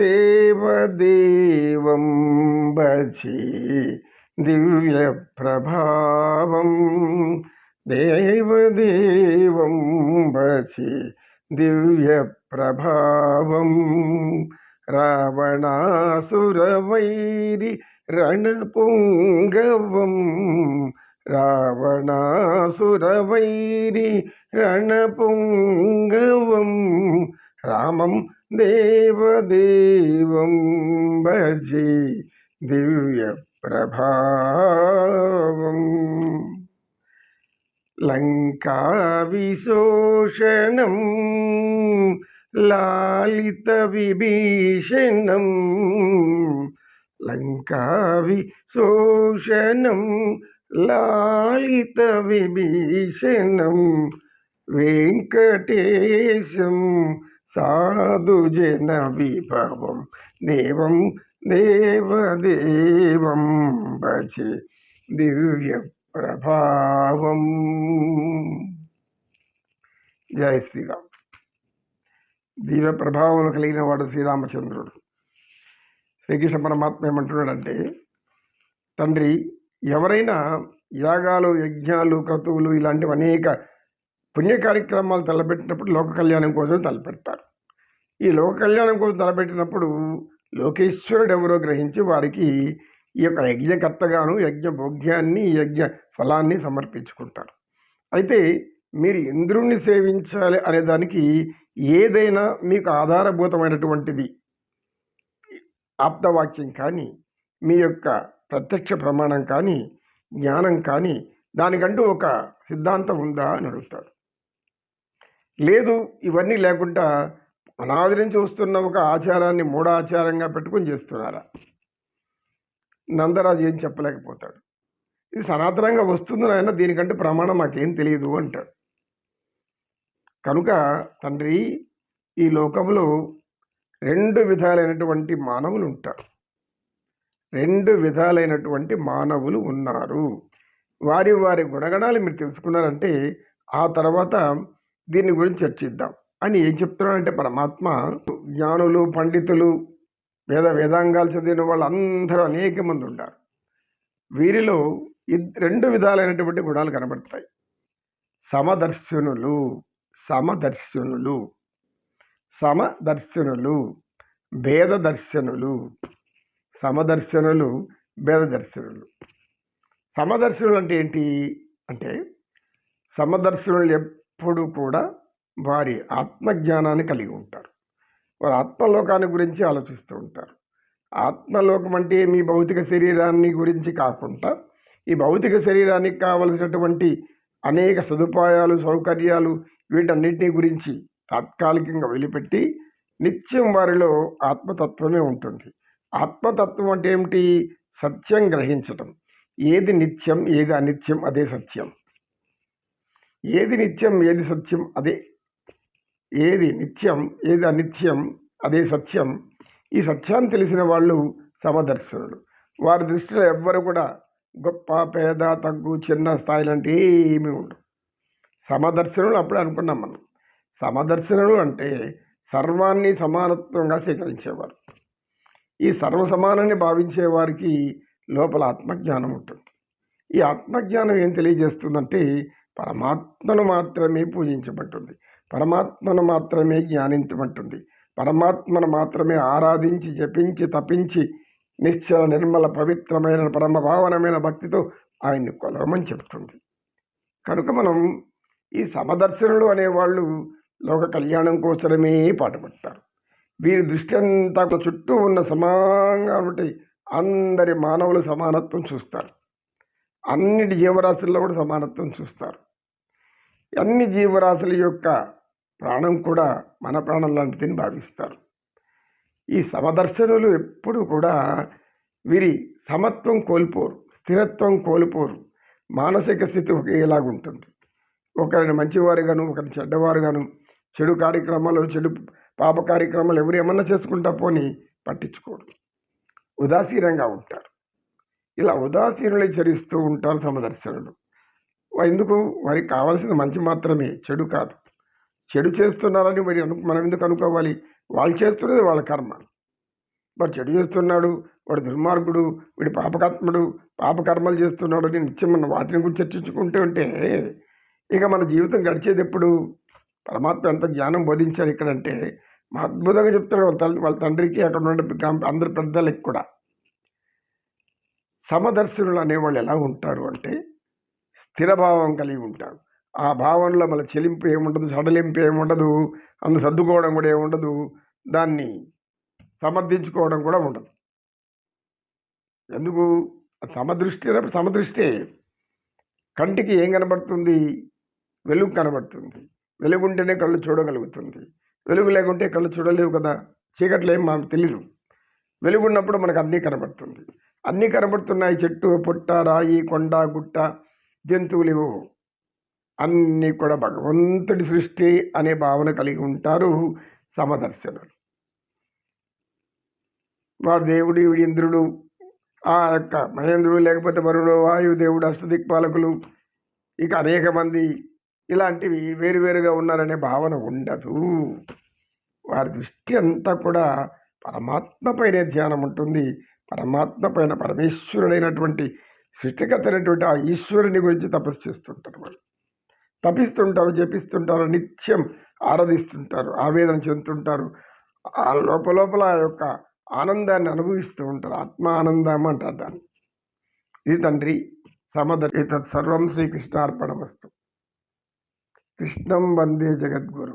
దేవదేవం భజే దివ్య ప్రభావం దేవదేవం భజే దివ్య ప్రభావం రావణాసురవైరి రణపుంగవం రావణాసురవైరి రణపుంగవం రామం దేవదేవం భజే దివ్య ప్రభావం లంకా విశోషణం లాలిత విభీషణం లంకా విశోషణం లాలిత విభీషణం వెంకటేశం సాధుజన విభవం దేవం దేవదేవం భజే దివ్య ప్రభావం. జై శ్రీరామ్. దివ్య ప్రభావం కలిగిన వాడు శ్రీరామచంద్రుడు. శ్రీకృష్ణ పరమాత్మ ఏమంటున్నాడంటే, తండ్రి, ఎవరైనా యాగాలు, యజ్ఞాలు, క్రతువులు ఇలాంటివి అనేక పుణ్య కార్యక్రమాలు తలపెట్టినప్పుడు లోక కళ్యాణం కోసం తలపెడతారు. ఈ లోక కళ్యాణం కోసం తలపెట్టినప్పుడు లోకేశ్వరుడు ఎవరో గ్రహించి వారికి ఈ యొక్క యజ్ఞకర్తగాను యజ్ఞ భోగ్యాన్ని, యజ్ఞ ఫలాన్ని సమర్పించుకుంటారు. అయితే మీరు ఇంద్రుణ్ణి సేవించాలి అనే దానికి ఏదైనా మీకు ఆధారభూతమైనటువంటిది ఆప్తవాక్యం కానీ, మీ యొక్క ప్రత్యక్ష ప్రమాణం కానీ, జ్ఞానం కానీ, దానికంటూ ఒక సిద్ధాంతం ఉందా అని అడుగుతాడు. లేదు, ఇవన్నీ లేకుండా అనాది నుంచి వస్తున్న ఒక ఆచారాన్ని మూఢాచారంగా పెట్టుకుని చేస్తున్నారా? నందరాజు ఏం చెప్పలేకపోతాడు. ఇది సనాతనంగా వస్తుంది నాయన, దీనికంటే ప్రమాణం మాకేం తెలియదు అంటాడు. కనుక తండ్రి, ఈ లోకంలో 2 విధాలైనటువంటి మానవులు ఉంటారు. 2 విధాలైనటువంటి మానవులు ఉన్నారు. వారి వారి గుణగణాలు మీరు తెలుసుకున్నారంటే ఆ తర్వాత దీని గురించి చర్చిద్దాం అని ఏం చెప్తున్నాడంటే, పరమాత్మ జ్ఞానులు, పండితులు, వేదాంగాలు చదివిన వాళ్ళందరూ అనేక మంది ఉంటారు. వీరిలో 2 విధాలైనటువంటి గుణాలు కనబడతాయి. సమదర్శనులు, సమదర్శనులు, సమదర్శనులు, భేదదర్శనులు. సమదర్శనులు, భేదదర్శనులు. సమదర్శనులు అంటే ఏంటి అంటే, సమదర్శనులు ఎప్పుడు కూడా వారి ఆత్మజ్ఞానాన్ని కలిగి ఉంటారు. వారు ఆత్మలోకాన్ని గురించి ఆలోచిస్తూ ఉంటారు. ఆత్మలోకం అంటే మీ భౌతిక శరీరాన్ని గురించి కాకుండా, ఈ భౌతిక శరీరానికి కావలసినటువంటి అనేక సదుపాయాలు, సౌకర్యాలు, వీటన్నిటినీ గురించి తాత్కాలికంగా వదిలిపెట్టి నిత్యం వారిలో ఆత్మతత్వమే ఉంటుంది. ఆత్మతత్వం అంటే ఏమిటి? సత్యం గ్రహించటం. ఏది నిత్యం, ఏది అనిత్యం, అదే సత్యం. ఏది నిత్యం, ఏది సత్యం, అదే. ఏది నిత్యం, ఏది అనిత్యం, అదే సత్యం. ఈ సత్యాన్ని తెలిసిన వాళ్ళు సమదర్శనులు. వారి దృష్టిలో ఎవ్వరు కూడా గొప్ప, పేద, తగ్గు, చిన్న స్థాయిలు అంటే ఏమీ ఉండవు. సమదర్శనులు అప్పుడే అనుకున్నాం మనం. సమదర్శనులు అంటే సర్వాన్ని సమానత్వంగా స్వీకరించేవారు. ఈ సర్వసమానాన్ని భావించే వారికి లోపల ఆత్మజ్ఞానం ఉంటుంది. ఈ ఆత్మజ్ఞానం ఏం తెలియజేస్తుందంటే, పరమాత్మను మాత్రమే పూజించబడుతుంది, పరమాత్మను మాత్రమే జ్ఞానించబడుతుంది, పరమాత్మను మాత్రమే ఆరాధించి, జపించి, తపించి, నిశ్చల, నిర్మల, పవిత్రమైన, పరమభావనమైన భక్తితో ఆయన్ని కొలవమని చెప్తుంది. కనుక మనం ఈ సమదర్శనులు అనేవాళ్ళు లోక కళ్యాణం కోసమే పాటుపడతారు. వీరి దృష్టి అంతా చుట్టూ ఉన్న సమానంగా ఉంటే అందరి మానవులు సమానత్వం చూస్తారు. అన్నిటి జీవరాశుల్లో కూడా సమానత్వం చూస్తారు. అన్ని జీవరాశుల యొక్క ప్రాణం కూడా మన ప్రాణం లాంటిదని భావిస్తారు. ఈ సమదర్శనులు ఎప్పుడు కూడా వీరి సమత్వం కోల్పోరు, స్థిరత్వం కోల్పోరు. మానసిక స్థితి ఒకేలాగుంటుంది. ఒకరిని మంచివారుగాను, ఒకరిని చెడ్డవారుగాను, చెడు కార్యక్రమాలు, చెడు పాప కార్యక్రమాలు ఎవరు ఏమన్నా చేసుకుంటా పోని పట్టించుకోరు, ఉదాసీనంగా ఉంటారు. ఇలా ఉదాసీనులై చరిస్తూ ఉంటారు సమదర్శనులు. ఎందుకు? వారికి కావాల్సింది మంచి మాత్రమే, చెడు కాదు. చెడు చేస్తున్నారని మనం ఎందుకు అనుకోవాలి? వాళ్ళు చేస్తున్నది వాళ్ళ కర్మ. వాడు చెడు చేస్తున్నాడు, వాడు దుర్మార్గుడు, వీడు పాపకాత్ముడు, పాపకర్మలు చేస్తున్నాడు అని నిత్యం మనం వాటిని గురించి చర్చించుకుంటూ ఉంటే ఇక మన జీవితం గడిచేది ఎప్పుడు? పరమాత్మ ఎంత జ్ఞానం బోధించారు ఇక్కడంటే మా అద్భుతంగా చెప్తారు వాళ్ళ తండ్రికి అక్కడ ఉన్న అందరి పెద్దలకి కూడా. సమదర్శనులు అనేవాళ్ళు ఎలా ఉంటారు అంటే స్థిరభావం కలిగి ఉంటారు. ఆ భావంలో మన చెలింపు ఏముండదు, సడలింపు ఏముండదు, అందు సర్దుకోవడం కూడా ఏముండదు, దాన్ని సమర్థించుకోవడం కూడా ఉండదు. ఎందుకు? సమదృష్టే. కంటికి ఏం కనబడుతుంది? వెలుగు కనబడుతుంది. వెలుగుంటేనే కళ్ళు చూడగలుగుతుంది. వెలుగు లేకుంటే కళ్ళు చూడలేవు కదా. చీకట్లో ఏం మనకు తెలీదు. వెలుగున్నప్పుడు మనకు అన్నీ కనబడుతుంది. అన్నీ కనబడుతున్నాయి. చెట్టు, పుట్ట, రాయి, కొండ, గుట్ట, జంతువులు ఇవో అన్నీ కూడా భగవంతుడి సృష్టి అనే భావన కలిగి ఉంటారు సమదర్శనులు. వాడు దేవుడు, వీడి ఇంద్రుడు, ఆ యొక్క మహేంద్రుడు, లేకపోతే వరుడు, వాయుదేవుడు, అష్టదిక్పాలకులు, ఇక అనేక మంది ఇలాంటివి వేరువేరుగా ఉన్నారనే భావన ఉండదు. వారి దృష్టి అంతా కూడా పరమాత్మ పైనే ధ్యానం ఉంటుంది. పరమాత్మ పైన పరమేశ్వరుడైనటువంటి సృష్టికర్త అయినటువంటి ఆ ఈశ్వరుని గురించి తపస్సు చేస్తుంటారు. వాళ్ళు తపిస్తుంటారు, జపిస్తుంటారు, నిత్యం ఆరాధిస్తుంటారు, ఆవేదన చెందుతుంటారు. ఆ లోపల ఆ యొక్క ఆనందాన్ని అనుభవిస్తూ ఉంటారు. ఆత్మ ఆనందం అంటారు దాన్ని. ఇది తండ్రి సమదర్శి. తత్ సర్వం శ్రీకృష్ణార్పణమస్తు. కృష్ణం వందే జగద్గురు.